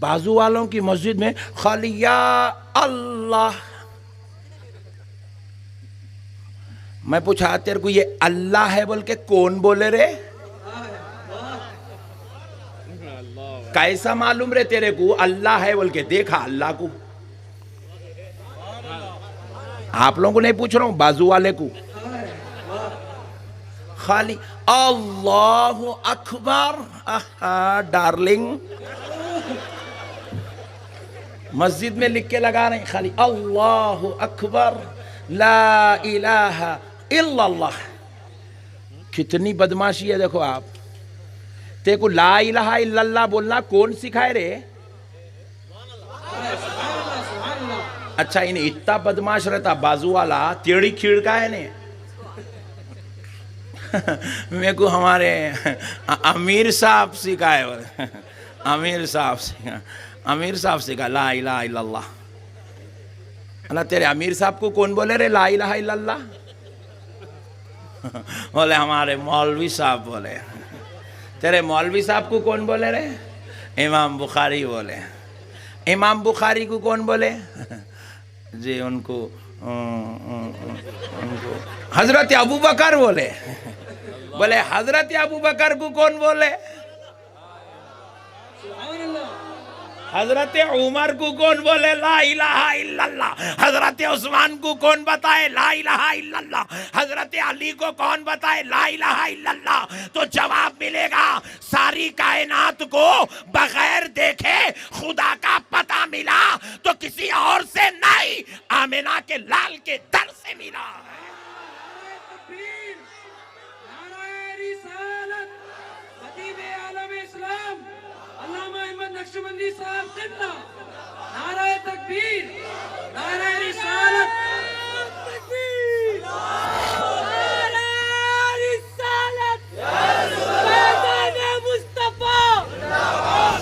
بازو والوں کی مسجد میں خالی یا اللہ. میں پوچھا تیرے کو یہ اللہ ہے بول کے کون بولے رے؟ کیسا معلوم رے تیرے کو اللہ ہے بول کے؟ دیکھا اللہ کو؟ آپ لوگوں کو نہیں پوچھ رہا ہوں، بازو والے کو. خالی اللہ اکبر. ڈارلنگ مسجد میں لکھ کے لگا رہے ہیں خالی اللہ اکبر لا الہ الا اللہ. کتنی بدماشی ہے دیکھو آپ. تے کو لا الہ الا اللہ بولنا کون سکھائے رے؟ اچھا انہیں اتنا بدماش رہتا بازو والا تیڑی کھیڑ کا ہے نے. میرے کو ہمارے امیر صاحب سکھائے، امیر صاحب سکھا لا الہ الا اللہ. اللہ تیرے امیر صاحب کو کون بولے رے لا الہ الا اللہ؟ بولے ہمارے مولوی صاحب بولے. تیرے مولوی صاحب کو کون بولے رے؟ امام بخاری بولے. امام بخاری کو کون بولے؟ جی ان کو حضرت ابو بکر بولے. بولے حضرت ابو بکر کو کون بولے؟ حضرت عمر کو کون بولے لا الہ الا اللہ؟ حضرت عثمان کو کون بتائے لا الہ الا اللہ؟ حضرت علی کو کون بتائے لا الہ الا اللہ؟ تو جواب ملے گا ساری کائنات کو بغیر دیکھے خدا کا پتہ ملا تو کسی اور سے نہیں، آمنہ کے لال کے در سے ملا. نقشبندی صاحب قبلہ نعرہ تکبیر، نعرہ رسالت، تکبیر، نعرہ رسالت، فیضان مصطفیٰ،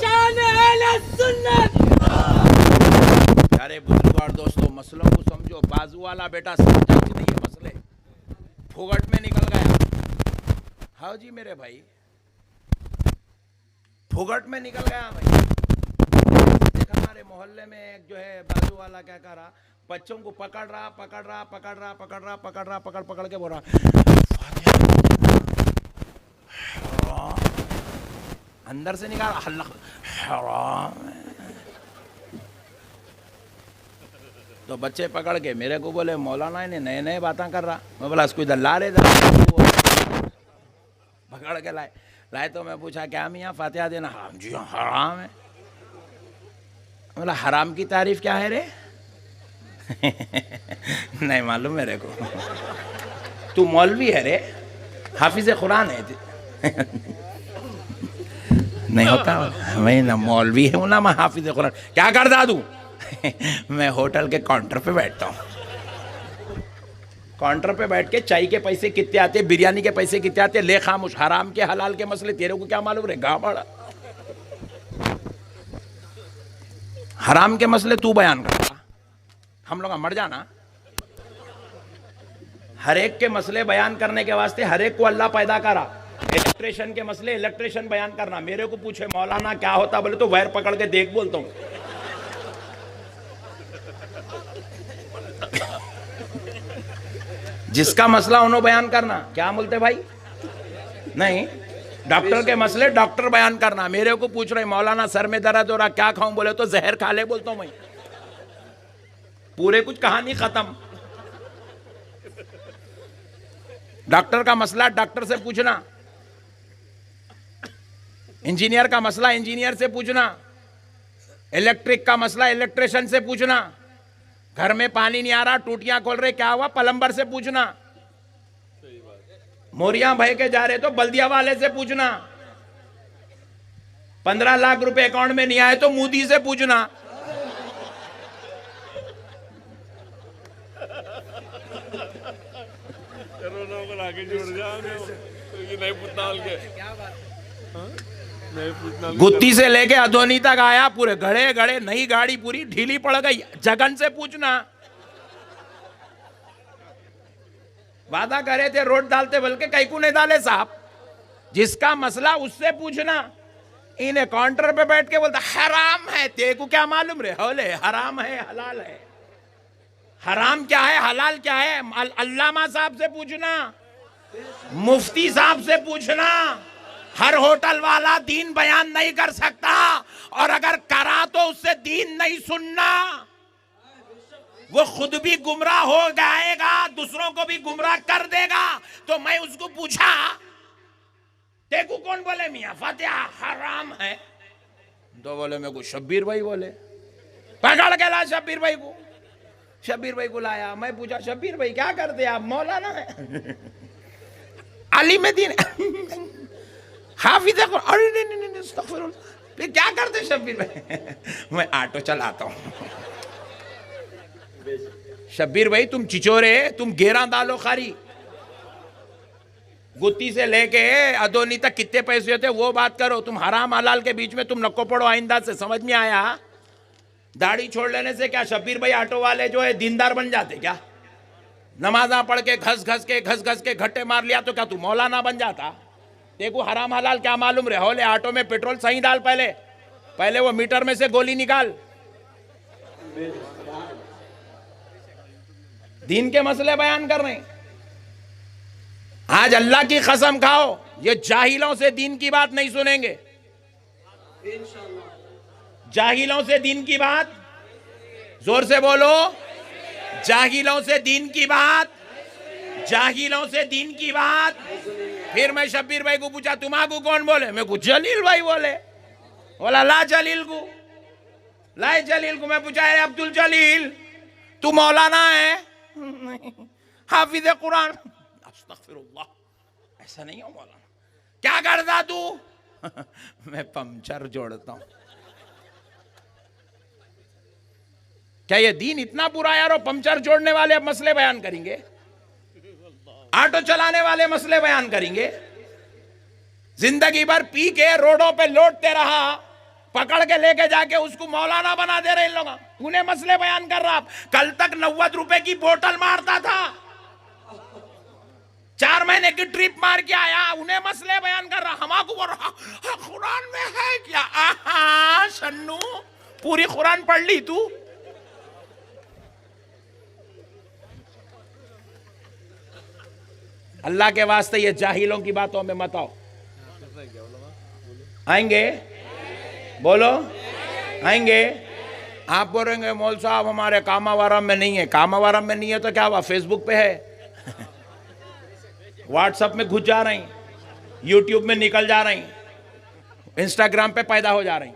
شان اہل سنت. پیارے بزرگ اور دوستو مسئلوں کو سمجھو. بازو والا بیٹا سمجھا کہ نہیں یہ مسئلے پھوگٹ میں نکل گیا. ہاں جی میرے بھائی پھوگٹ میں نکل گیا بھائی. ہمارے محلے میں ایک جو ہے بازو والا کیا کر رہا، بچوں کو پکڑ رہا پکڑ کے بول رہا اندر سے نکال اللہ حرام. تو بچے پکڑ کے میرے کو بولے مولانا انہیں نئے باتاں کر رہا. میں بولا اس کو ادھر لا رہے پکڑ کے لائے تو میں پوچھا کیا میاں فاتحہ دینا؟ حرام. جی حرام ہے. بولا حرام کی تعریف کیا ہے رے؟ نہیں معلوم میرے کو. تو مولوی ہے رے، حافظ قرآن ہے؟ نہیں ہوتا میں نہ مولوی ہوں نہ میں حافظ قرآن. کیا کرتا تو؟ میں ہوٹل کے کاؤنٹر پہ بیٹھتا ہوں. کاؤنٹر پہ بیٹھ کے چائے کے پیسے کتنے آتے، بریانی کے پیسے کتنے آتے، لے خاموش. حرام کے حلال کے مسئلے تیرے کو کیا معلوم رہے گا بڑا؟ حرام کے مسئلے تو بیان کرتا، ہم لوگ مر جانا. ہر ایک کے مسئلے بیان کرنے کے واسطے ہر ایک کو اللہ پیدا کرا. الیکٹریشن کے مسئلے الیکٹریشن بیان کرنا. میرے کو پوچھے مولانا کیا ہوتا بولے تو وائر پکڑ کے دیکھ بولتا ہوں. جس کا مسئلہ انہوں بیان کرنا. کیا بولتے بھائی؟ نہیں ڈاکٹر کے مسئلے ڈاکٹر بیان کرنا. میرے کو پوچھ رہے مولانا سر میں درد ہو رہا کیا کھاؤں بولے تو زہر کھا لے بولتا ہوں میں. پورے کچھ کہانی ختم. ڈاکٹر کا مسئلہ ڈاکٹر سے پوچھنا، انجینئر کا مسئلہ انجینئر سے پوچھنا، الیکٹرک کا مسئلہ الیکٹریشن سے پوچھنا. گھر میں پانی نہیں آ رہا ٹوٹیاں کھول رہے کیا ہوا پلمبر سے پوچھنا. موریاں بھائی کے جا رہے تو بلدیہ والے سے پوچھنا. 15 لاکھ روپے اکاؤنٹ میں نہیں آئے تو مودی سے پوچھنا. گتی سے لے کے ادھونی تک آیا پورے گھڑے نئی گاڑی پوری ڈھیلی پڑ گئی. جگن سے پوچھنا. وعدہ کرے تھے روڈ ڈالتے بلکہ کئی کو نہیں ڈالے صاحب. جس کا مسئلہ اس سے پوچھنا. انہیں کاؤنٹر پہ بیٹھ کے بولتا حرام ہے، تے کو کیا معلوم رہے ہولے حرام ہے حلال ہے، حرام کیا ہے حلال کیا ہے؟ علامہ صاحب سے پوچھنا، مفتی صاحب سے پوچھنا. ہر ہوٹل والا دین بیان نہیں کر سکتا، اور اگر کرا تو اس سے دین نہیں سننا. وہ خود بھی گمراہ ہو جائے گا، دوسروں کو بھی گمراہ کر دے گا. تو میں اس کو پوچھا دیکھو کون بولے میاں فاتحہ حرام ہے؟ تو بولے میں کو شبیر بھائی بولے. پکڑ کے لا شبیر بھائی کو. شبیر بھائی کو لایا. میں پوچھا شبیر بھائی کیا کرتے آپ؟ مولانا ہے، عالم دین، حافظ قرآن. ارے نہیں استغفر اللہ. پھر کیا کرتے شبیر بھائی؟ میں آٹو چلاتا ہوں. شبیر بھائی تم چچورے، تم گیراں دالو خاری. گتی سے لے کے ادونی تک کتنے پیسے ہوتے وہ بات کرو. تم حرام حلال کے بیچ میں تم نکو پڑو آئندہ سے. سمجھ میں آیا؟ داڑھی چھوڑ لینے سے کیا شبیر بھائی آٹو والے جو ہے دیندار بن جاتے کیا؟ نمازاں پڑھ کے گھس گھس کے گھٹے مار لیا تو کیا تو مولانا بن جاتا؟ دیکھو حرام حلال کیا معلوم رہے ہولے. آٹو میں پیٹرول صحیح ڈال، پہلے وہ میٹر میں سے گولی نکال. دین کے مسئلے بیان کر رہے ہیں. آج اللہ کی قسم کھاؤ یہ جاہلوں سے دین کی بات نہیں سنیں گے. جاہلوں سے دین کی بات، زور سے بولو، جاہلوں سے دین کی بات، جاہلوں سے دین کی بات. پھر میں شبیر بھائی کو پوچھا تمہارے کون بولے؟ میں کو جلیل بھائی بولے. بولا لا جلیل کو، لائے جلیل کو. میں پوچھا اے عبد الجلیل تو مولانا ہے؟ حافظ قرآن. استغفر اللہ، ایسا نہیں ہو مولانا. کیا کرتا تو؟ میں پنچر جوڑتا ہوں. کیا یہ دین اتنا برا ہے یارو؟ پنچر جوڑنے والے اب مسئلے بیان کریں گے، آٹو چلانے والے مسئلے بیان کریں گے. زندگی بھر پی کے روڈوں پہ لوٹتے رہا، پکڑ کے لے کے جا کے اس کو مولانا بنا دے رہے ان لوگ. انہیں مسئلے بیان کر رہا. کل تک 90 روپے کی بوٹل مارتا تھا، 4 مہینے کی ٹرپ مار کے آیا. انہیں مسئلے بیان کر رہا. ہما کو بول رہا قرآن میں ہے کیا؟ آہا شنو پوری قرآن پڑھ لی تو. اللہ کے واسطے یہ جاہلوں کی باتوں میں مت آؤ. آئیں گے؟ بولو آئیں گے؟ آپ بولیں گے مول صاحب ہمارے کاما وارم میں نہیں ہے. کاما وارم میں نہیں ہے تو کیا ہوا؟ فیس بک پہ ہے، واٹس ایپ میں گھس جا رہی، یوٹیوب میں نکل جا رہی، انسٹاگرام پہ پیدا ہو جا رہی.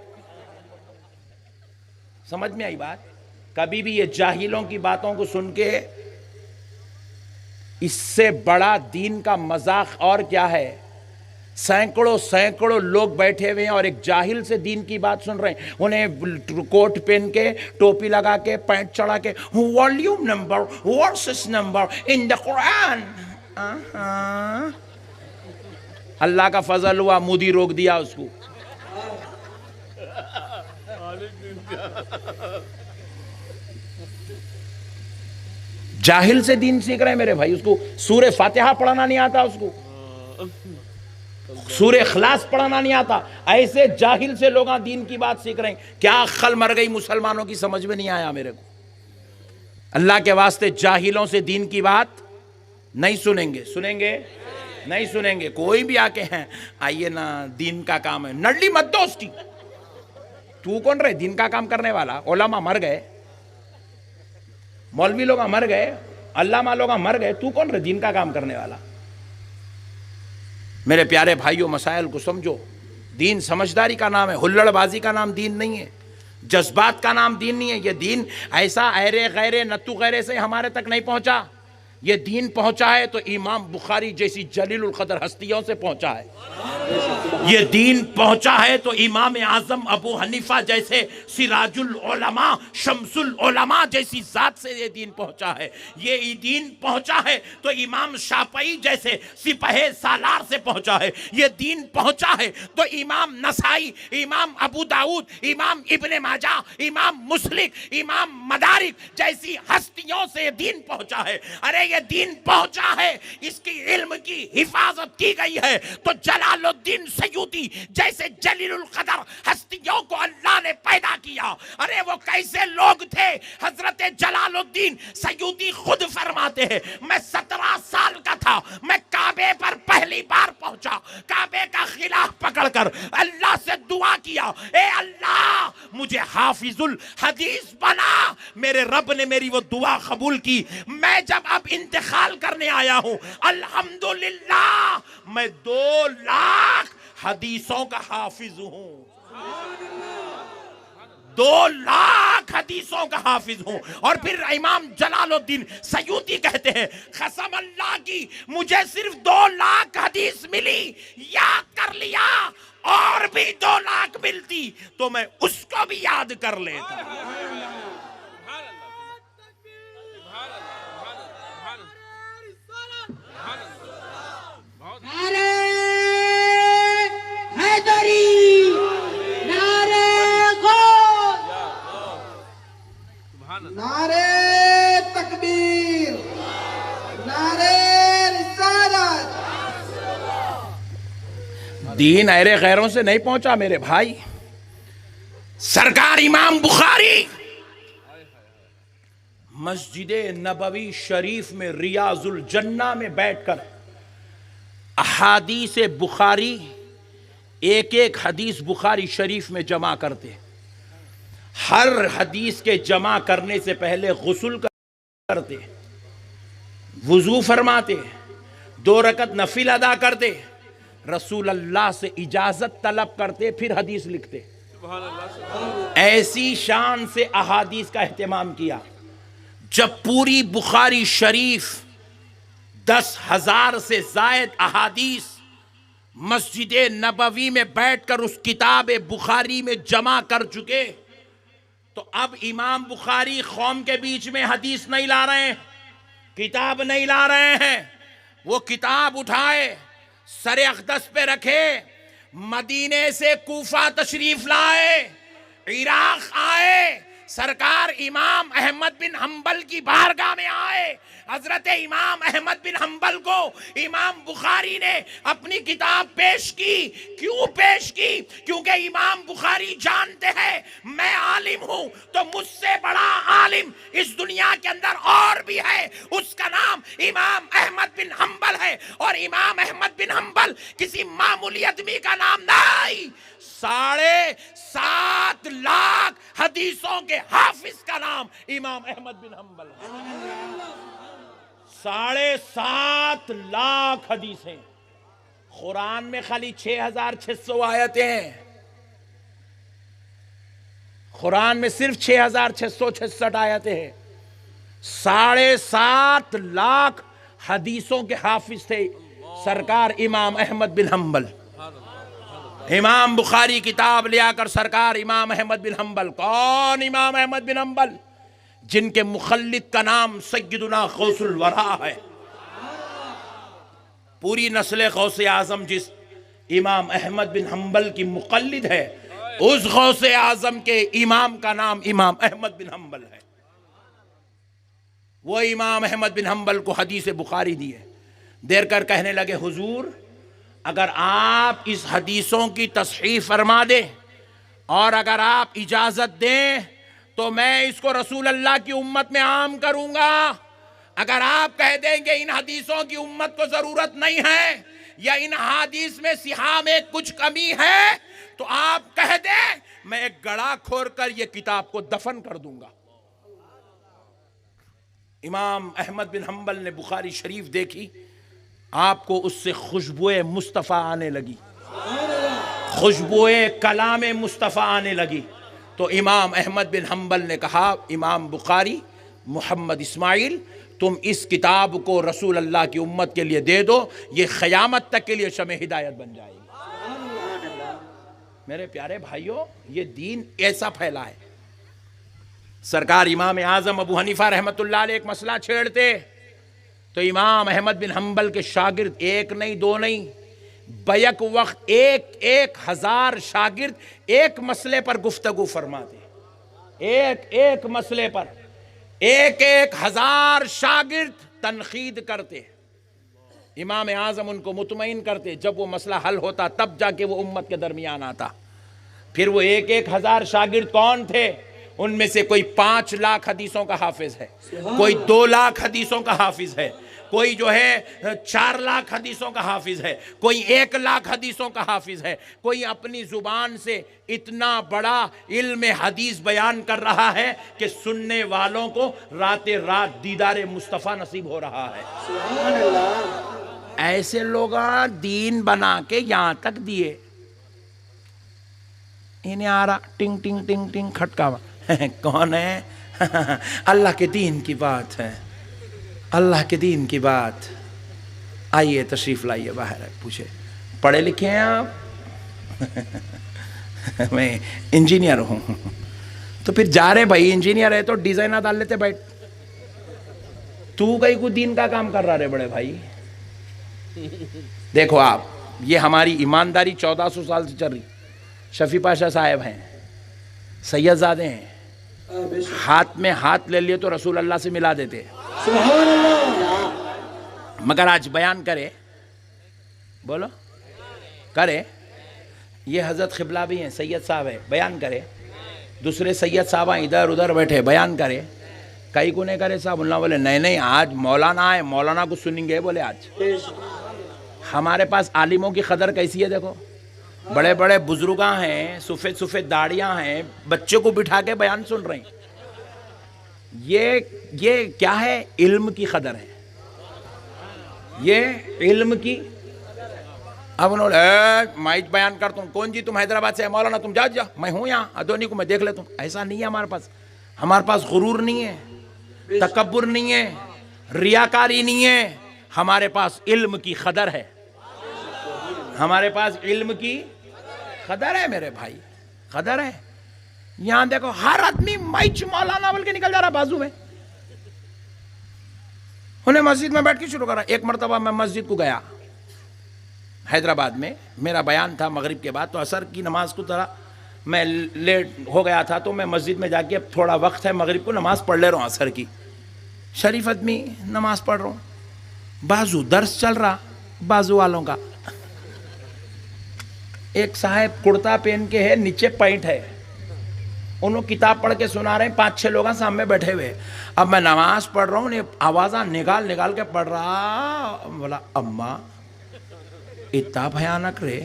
سمجھ میں آئی بات؟ کبھی بھی یہ جاہلوں کی باتوں کو سن کے، اس سے بڑا دین کا مذاق اور کیا ہے؟ سینکڑوں لوگ بیٹھے ہوئے ہیں اور ایک جاہل سے دین کی بات سن رہے ہیں. انہیں کوٹ پہن کے، ٹوپی لگا کے، پینٹ چڑھا کے والیوم نمبر، ورسز نمبر ان دا قرآن. اللہ کا فضل ہوا مودی روک دیا اس کو. جاہل سے دین سیکھ رہے ہیں میرے بھائی. اس کو سورہ فاتحہ پڑھنا نہیں آتا، اس کو سورہ اخلاص پڑھنا نہیں آتا. ایسے جاہل سے لوگ دین کی بات سیکھ رہے ہیں. کیا عقل مر گئی مسلمانوں کی؟ سمجھ میں نہیں آیا میرے کو. اللہ کے واسطے جاہلوں سے دین کی بات نہیں سنیں گے. سنیں گے؟ نہیں سنیں گے. کوئی بھی آ کے ہیں آئیے نا دین کا کام ہے، نڈلی مت دو اس کی. تو کون رہے دین کا کام کرنے والا؟ علماء مر گئے، مولوی لوگ مر گئے، علامہ لوگ مر گئے، تو کون رہے دین کا کام کرنے والا؟ میرے پیارے بھائیوں مسائل کو سمجھو. دین سمجھداری کا نام ہے، ہلڑ بازی کا نام دین نہیں ہے، جذبات کا نام دین نہیں ہے. یہ دین ایسا ایرے غیرے نتو غیرے سے ہمارے تک نہیں پہنچا. یہ دین پہنچا ہے تو امام بخاری جیسی جلیل القدر ہستیوں سے پہنچا ہے. یہ دین پہنچا ہے تو امام اعظم ابو حنیفہ جیسے سراج العلماء شمس العلماء جیسی ذات سے یہ دین پہنچا ہے. یہ دین پہنچا ہے تو امام شافعی جیسے سپہ سالار سے پہنچا ہے. یہ دین پہنچا ہے تو امام نسائی، امام ابو داؤد، امام ابن ماجہ، امام مسلم، امام مدارک جیسی ہستیوں سے یہ دین پہنچا ہے. ارے یہ دین پہنچا ہے، اس کی علم کی حفاظت کی گئی ہے، تو جلال الدین سیوطی جیسے جلیل القدر ہستیوں کو اللہ نے پیدا کیا۔ ارے وہ کیسے لوگ تھے؟ حضرت جلال الدین سیوطی خود فرماتے ہیں، میں 17 سال کا تھا، میں کعبے پر پہلی بار پہنچا، کعبے کا خلاف پکڑ کر اللہ سے دعا کیا، اے اللہ مجھے حافظ الحدیث بنا۔ میرے رب نے میری وہ دعا قبول کی۔ میں جب اب انتقال کرنے آیا ہوں، الحمدللہ میں 2 لاکھ حدیثوں کا حافظ ہوں، 2 لاکھ حدیثوں کا حافظ ہوں۔ اور پھر امام جلال الدین سیوطی کہتے ہیں، قسم اللہ کی مجھے صرف 2 لاکھ حدیث ملی، یاد کر لیا، اور بھی 2 لاکھ ملتی تو میں اس کو بھی یاد کر لیتا۔ نعرہ حیدری، نعرہ غوث، نعرہ تکبیر، نعرہ رسالت۔ دین ایرے غیروں سے نہیں پہنچا میرے بھائی۔ سرکار امام بخاری مسجد نبوی شریف میں ریاض الجنہ میں بیٹھ کر احادیث بخاری ایک ایک حدیث بخاری شریف میں جمع کرتے، ہر حدیث کے جمع کرنے سے پہلے غسل کرتے، وضو فرماتے، 2 رکعت نفل ادا کرتے، رسول اللہ سے اجازت طلب کرتے، پھر حدیث لکھتے۔ ایسی شان سے احادیث کا اہتمام کیا۔ جب پوری بخاری شریف 10,000 سے زائد احادیث مسجد نبوی میں بیٹھ کر اس کتاب بخاری میں جمع کر چکے، تو اب امام بخاری قوم کے بیچ میں حدیث نہیں لا رہے ہیں، کتاب نہیں لا رہے ہیں۔ وہ کتاب اٹھائے، سر اقدس پہ رکھے، مدینے سے کوفہ تشریف لائے، عراق آئے، سرکار امام احمد بن حنبل کی بارگاہ میں آئے۔ حضرت امام احمد بن حنبل کو امام بخاری نے اپنی کتاب پیش کی۔ کیوں پیش کی؟ کیونکہ امام بخاری جانتے ہیں میں عالم ہوں تو مجھ سے بڑا عالم اس دنیا کے اندر اور بھی ہے، اس کا نام امام احمد بن حنبل ہے، اور امام احمد بن حنبل کسی معمولی آدمی کا نام نہیں، 7.5 لاکھ حدیثوں کے حافظ کا نام امام احمد بن حنبل ہے۔ 7.5 لاکھ حدیثیں، قرآن میں خالی 6,600 آیتیں ہیں، قرآن میں صرف 6,666 آیتیں ہیں، 7.5 لاکھ حدیثوں کے حافظ تھے سرکار امام احمد بن حنبل۔ امام بخاری کتاب لیا کر سرکار امام احمد بن حنبل، کون امام احمد بن حنبل؟ جن کے مخلد کا نام سیدنا غوث الورا ہے۔ پوری نسل غوث اعظم جس امام احمد بن حنبل کی مقلد ہے، اس غوث اعظم کے امام کا نام امام احمد بن حنبل ہے۔ وہ امام احمد بن حنبل کو حدیث بخاری دی ہے، دیر کر کہنے لگے حضور اگر آپ اس حدیثوں کی تصحیح فرما دیں اور اگر آپ اجازت دیں تو میں اس کو رسول اللہ کی امت میں عام کروں گا۔ اگر آپ کہہ دیں کہ ان حدیثوں کی امت کو ضرورت نہیں ہے یا ان حدیث میں صحاح میں کچھ کمی ہے تو آپ کہہ دیں، میں ایک گڑھا کھور کر یہ کتاب کو دفن کر دوں گا۔ امام احمد بن حنبل نے بخاری شریف دیکھی، آپ کو اس سے خوشبوئے مصطفیٰ آنے لگی، خوشبوئے کلام مصطفیٰ آنے لگی، تو امام احمد بن حنبل نے کہا امام بخاری محمد اسماعیل تم اس کتاب کو رسول اللہ کی امت کے لیے دے دو، یہ قیامت تک کے لیے شمع ہدایت بن جائے گی۔ میرے پیارے بھائیوں، یہ دین ایسا پھیلا ہے۔ سرکار امام اعظم ابو حنیفہ رحمت اللہ علیہ ایک مسئلہ چھیڑتے تو امام احمد بن حنبل کے شاگرد 1 نہیں 2 نہیں، بیک وقت 1,000 شاگرد ایک مسئلے پر گفتگو فرماتے، ایک مسئلے پر 1,000 شاگرد تنقید کرتے، امام اعظم ان کو مطمئن کرتے، جب وہ مسئلہ حل ہوتا تب جا کے وہ امت کے درمیان آتا۔ پھر وہ 1,000 شاگرد کون تھے؟ ان میں سے کوئی 5 لاکھ حدیثوں کا حافظ ہے، کوئی 2 لاکھ حدیثوں کا حافظ ہے، کوئی جو ہے 4 لاکھ حدیثوں کا حافظ ہے، کوئی 1 لاکھ حدیثوں کا حافظ ہے، کوئی اپنی زبان سے اتنا بڑا علم حدیث بیان کر رہا ہے کہ سننے والوں کو رات دیدار مصطفیٰ نصیب ہو رہا ہے۔ سبحان اللہ۔ ایسے لوگ دین بنا کے یہاں تک دیے، انہیں آ رہا ٹنگ ٹنگ ٹنگ ٹنگ کھٹکا کون ہے؟ اللہ کے دین کی بات ہے، اللہ کے دین کی بات۔ آئیے تشریف لائیے باہر، پوچھے پڑھے لکھے ہیں آپ؟ میں انجینئر ہوں۔ تو پھر جا رہے بھائی، انجینئر ہے تو ڈیزائنر ڈال لیتے بیٹھ، تو کہیں کو دین کا کام کر رہا رہے بڑے بھائی۔ دیکھو آپ، یہ ہماری ایمانداری 1400 سال سے چل رہی۔ شفیع پاشا صاحب ہیں، سید زادے ہیں، ہاتھ میں ہاتھ لے لیے تو رسول اللہ سے ملا دیتے، سبحان اللہ۔ مگر آج بیان کرے، بولو کرے، یہ حضرت قبلہ بھی ہیں، سید صاحب ہے، بیان کرے، دوسرے سید صاحب ادھر ادھر بیٹھے بیان کرے، کئی کو نہیں کرے صاحب؟ اللہ بولے نہیں نہیں، آج مولانا ہے، مولانا کو سنیں گے۔ بولے آج ہمارے پاس عالموں کی قدر کیسی ہے؟ دیکھو بڑے بڑے بزرگاں ہیں، سفید سفید داڑیاں ہیں، بچے کو بٹھا کے بیان سن رہے ہیں۔ یہ کیا ہے؟ علم کی قدر ہے، یہ علم کی۔ اب انہوں نے میں بیان کرتا ہوں، کون جی تم حیدرآباد سے؟ مولانا تم جا، میں ہوں یہاں ادونی کو میں دیکھ لیتا ہوں۔ ایسا نہیں ہے ہمارے پاس، ہمارے پاس غرور نہیں ہے، تکبر نہیں ہے، ریاکاری نہیں ہے، ہمارے پاس علم کی قدر ہے، ہمارے پاس علم کی قدر ہے میرے بھائی، قدر ہے۔ یہاں دیکھو ہر آدمی مائچ مولانا بول کے نکل جا رہا بازو میں، انہیں مسجد میں بیٹھ کے شروع کرا۔ ایک مرتبہ میں مسجد کو گیا حیدرآباد میں، میرا بیان تھا مغرب کے بعد، تو عصر کی نماز کو طرح میں لیٹ ہو گیا تھا، تو میں مسجد میں جا کے اب تھوڑا وقت ہے مغرب کو نماز پڑھ لے رہا ہوں عصر کی، شریف آدمی نماز پڑھ رہا ہوں، بازو درس چل رہا بازو والوں کا۔ ایک صاحب کرتا پہن کے ہے، نیچے پینٹ ہے، انہوں کتاب پڑھ کے سنا رہے ہیں، 5-6 لوگ سامنے بیٹھے ہوئے۔ اب میں نماز پڑھ رہا ہوں، آوازاں نکال نکال کے پڑھ رہا، بولا اماں اتنا بھیانک رے۔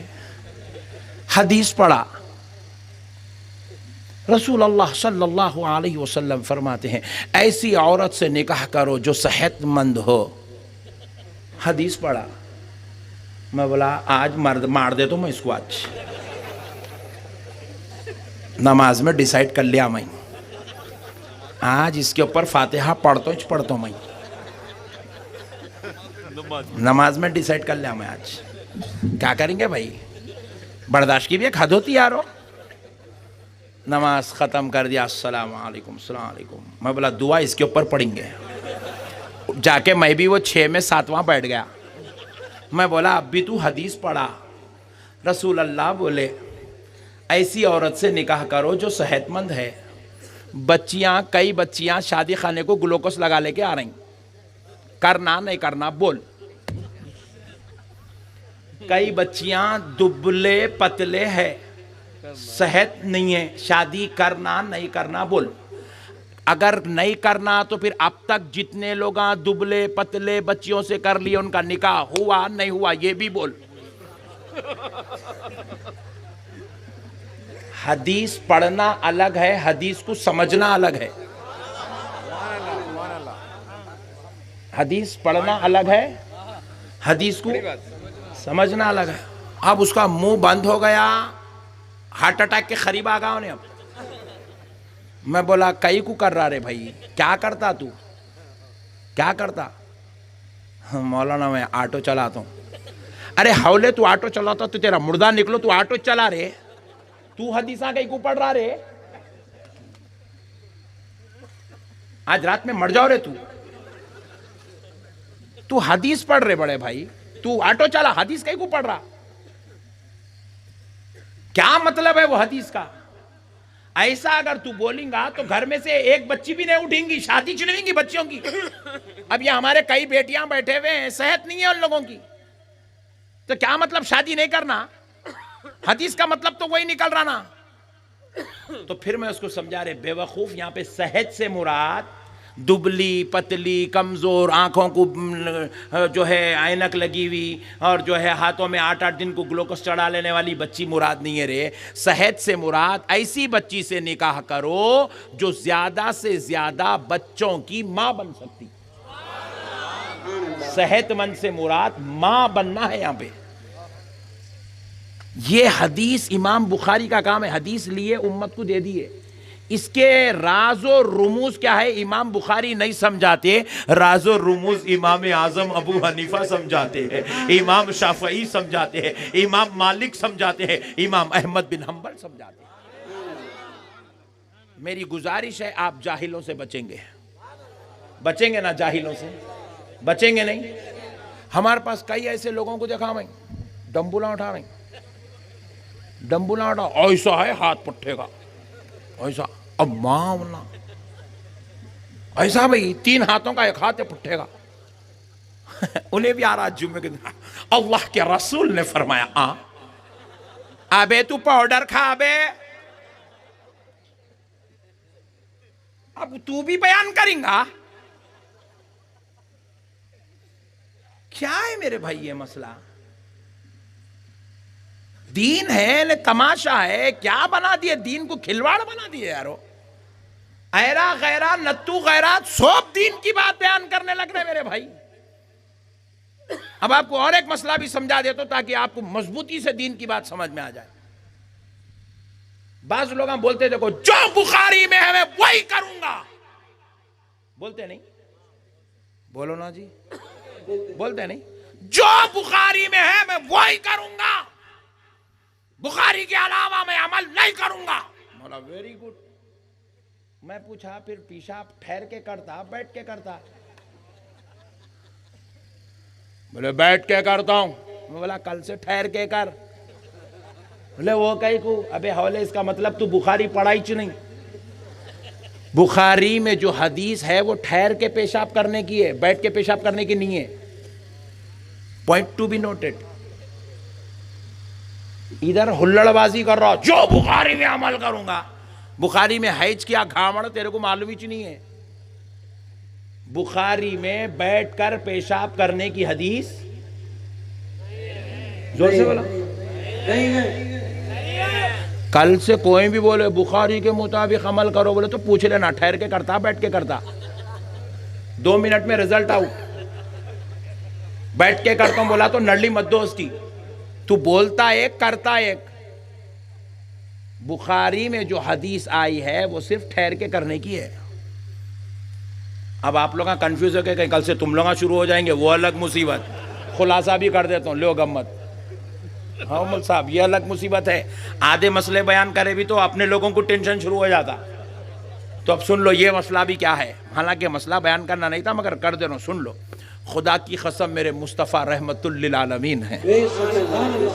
حدیث پڑھا، رسول اللہ صلی اللہ علیہ وسلم فرماتے ہیں ایسی عورت سے نکاح کرو جو صحت مند ہو۔ حدیث پڑھا، میں بولا آج مار دے تو میں اس کو، آج نماز میں ڈیسائیڈ کر لیا میں، آج اس کے اوپر فاتحہ پڑھتا ہوں میں، نماز میں ڈیسائیڈ کر لیا میں۔ آج کیا کریں گے بھائی، برداشت کی بھی ایک حد ہوتی ہے یارو۔ نماز ختم کر دیا، السلام علیکم السلام علیکم، میں بولا دعا اس کے اوپر پڑھیں گے۔ جا کے میں بھی وہ 6 میں 7واں بیٹھ گیا، میں بولا اب بھی تو حدیث پڑھا، رسول اللہ بولے ایسی عورت سے نکاح کرو جو صحت مند ہے۔ کئی بچیاں شادی خانے کو گلوکوز لگا لے کے آ رہی، کرنا نہیں کرنا بول۔ کئی بچیاں دبلے پتلے ہے، صحت نہیں ہے، شادی کرنا نہیں کرنا بول۔ اگر نہیں کرنا تو پھر اب تک جتنے لوگ دبلے پتلے بچیوں سے کر لیے ان کا نکاح ہوا نہیں ہوا یہ بھی بول۔ حدیث پڑھنا الگ ہے، حدیث کو سمجھنا الگ ہے۔ حدیث پڑھنا الگ ہے، حدیث کو سمجھنا الگ ہے۔ اب اس کا منہ بند ہو گیا، ہارٹ اٹیک کے قریب آ گیا انہیں۔ اب میں بولا کئی کو کر رہا رے بھائی، کیا کرتا تو، کیا کرتا؟ مولانا میں آٹو چلاتا ہوں۔ ارے حولے تو آٹو چلاتا تو تیرا مردہ نکلو، تو آٹو چلا رہے، تو حدیثاں کئی کو پڑھ رہا رے؟ آج رات میں مر جاؤ رے تو حدیث پڑھ رہے بڑے بھائی، تو آٹو چلا، حدیث کئی کو پڑھ رہا؟ کیا مطلب ہے وہ حدیث کا؟ ایسا اگر تو بولیں گا تو گھر میں سے ایک بچی بھی نہیں اٹھیں گی، شادی چنویں گی بچیوں کی. اب یہ ہمارے کئی بیٹیاں بیٹھے ہوئے ہیں، صحت نہیں ہے ان لوگوں کی، تو کیا مطلب شادی نہیں کرنا؟ حدیث کا مطلب تو وہی نکل رہا نا. تو پھر میں اس کو سمجھا رہے بے وقوف، یہاں پہ صحت سے مراد دبلی پتلی کمزور، آنکھوں کو جو ہے اینک لگی ہوئی اور جو ہے ہاتھوں میں 8 دن کو گلوکوز چڑھا لینے والی بچی مراد نہیں ہے رے. صحت سے مراد ایسی بچی سے نکاح کرو جو زیادہ سے زیادہ بچوں کی ماں بن سکتی. صحت مند سے مراد ماں بننا ہے یہاں پہ. یہ حدیث امام بخاری کا کام ہے، حدیث لیے امت کو دے دیے. اس کے راز و رموز کیا ہے امام بخاری نہیں سمجھاتے، راز و رموز امام اعظم ابو حنیفہ سمجھاتے ہیں، امام شافعی سمجھاتے ہیں، امام مالک سمجھاتے ہیں، امام احمد بن حنبل سمجھاتے ہیں. میری گزارش ہے آپ جاہلوں سے بچیں گے نا؟ جاہلوں سے بچیں گے نہیں؟ ہمارے پاس کئی ایسے لوگوں کو دیکھا میں ڈمبولا اٹھا رہے ہیں، ڈمبولا اٹھا ایسا ہے ہاتھ پٹھے کا ایسا، اب ماں ایسا بھائی 3 ہاتھوں کا 1 ہاتھ ہے پٹھے کا. انہیں بھی آ رہا جمعے کے دن اللہ کے رسول نے فرمایا ابے تو پاؤڈر کھا بے. اب تو بھی بیان کریں گا کیا ہے میرے بھائی؟ یہ مسئلہ دین ہے تماشا ہے، کیا بنا دیے دین کو؟ کھلواڑ بنا دیے یارو. ایرا غیرہ نتو غیرات سب دین کی بات بیان کرنے لگ رہے میرے بھائی. اب آپ کو اور ایک مسئلہ بھی سمجھا دیتا ہوں تاکہ آپ کو مضبوطی سے دین کی بات سمجھ میں آ جائے. بعض لوگ ہم بولتے دیکھو جو بخاری میں ہے میں وہی کروں گا، بولتے نہیں؟ بولو نا جی، بولتے نہیں؟ جو بخاری میں ہے میں وہی کروں گا، بخاری کے علاوہ میں عمل نہیں کروں گا. مولا ویری گڈ. میں پوچھا پھر پیشاب ٹھہر کے کرتا بیٹھ کے کرتا؟ بولے بیٹھ کے کرتا ہوں. میں بولا کل سے ٹھہر کے کر. بولے وہ کہیں کو ابے حولے اس کا مطلب تو بخاری پڑھائی چ نہیں. بخاری میں جو حدیث ہے وہ ٹھہر کے پیشاب کرنے کی ہے، بیٹھ کے پیشاب کرنے کی نہیں ہے. Point to be noted. ادھر ہلڑ بازی کر رہا جو بخاری میں عمل کروں گا. بخاری میں حیج کیا گھامڑ تیرے کو معلوم ہی نہیں ہے. بخاری میں بیٹھ کر پیشاب کرنے کی حدیث زور سے بولا. کل سے کوئی بھی بولے بخاری کے مطابق عمل کرو بولے تو پوچھ لینا ٹھہر کے کرتا بیٹھ کے کرتا. 2 منٹ میں رزلٹ آؤٹ. بیٹھ کے کرتا ہوں بولا تو نرلی مت دو اس کی. تو بولتا ایک کرتا ایک. بخاری میں جو حدیث آئی ہے وہ صرف ٹھہر کے کرنے کی ہے. اب آپ لوگ کنفیوز ہو کے کہیں کل سے تم لوگ شروع ہو جائیں گے وہ الگ مصیبت. خلاصہ بھی کر دیتا ہوں لو گمت. ہاں مل صاحب یہ الگ مصیبت ہے. آدھے مسئلے بیان کرے بھی تو اپنے لوگوں کو ٹینشن شروع ہو جاتا. تو اب سن لو یہ مسئلہ بھی کیا ہے. حالانکہ مسئلہ بیان کرنا نہیں تھا مگر کر دے رہا ہوں سن لو. خدا کی قسم میرے مصطفیٰ رحمت للعالمین ہے،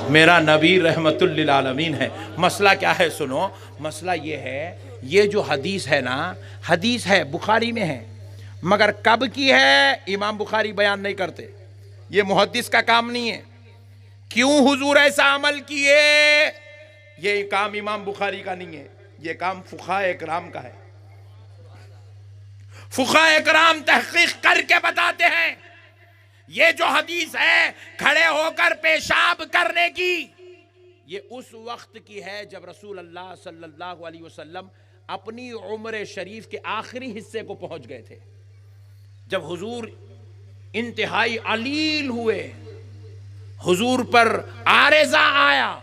میرا نبی رحمت للعالمین ہے. مسئلہ کیا ہے سنو. مسئلہ یہ ہے یہ جو حدیث ہے نا حدیث ہے بخاری میں ہے مگر کب کی ہے امام بخاری بیان نہیں کرتے. یہ محدث کا کام نہیں ہے. کیوں حضور ایسا عمل کیے یہ کام امام بخاری کا نہیں ہے، یہ کام فقہاء اکرام کا ہے. فقہاء اکرام تحقیق کر کے بتاتے ہیں یہ جو حدیث ہے کھڑے ہو کر پیشاب کرنے کی یہ اس وقت کی ہے جب رسول اللہ صلی اللہ علیہ وسلم اپنی عمر شریف کے آخری حصے کو پہنچ گئے تھے. جب حضور انتہائی علیل ہوئے، حضور پر عارضہ آیا،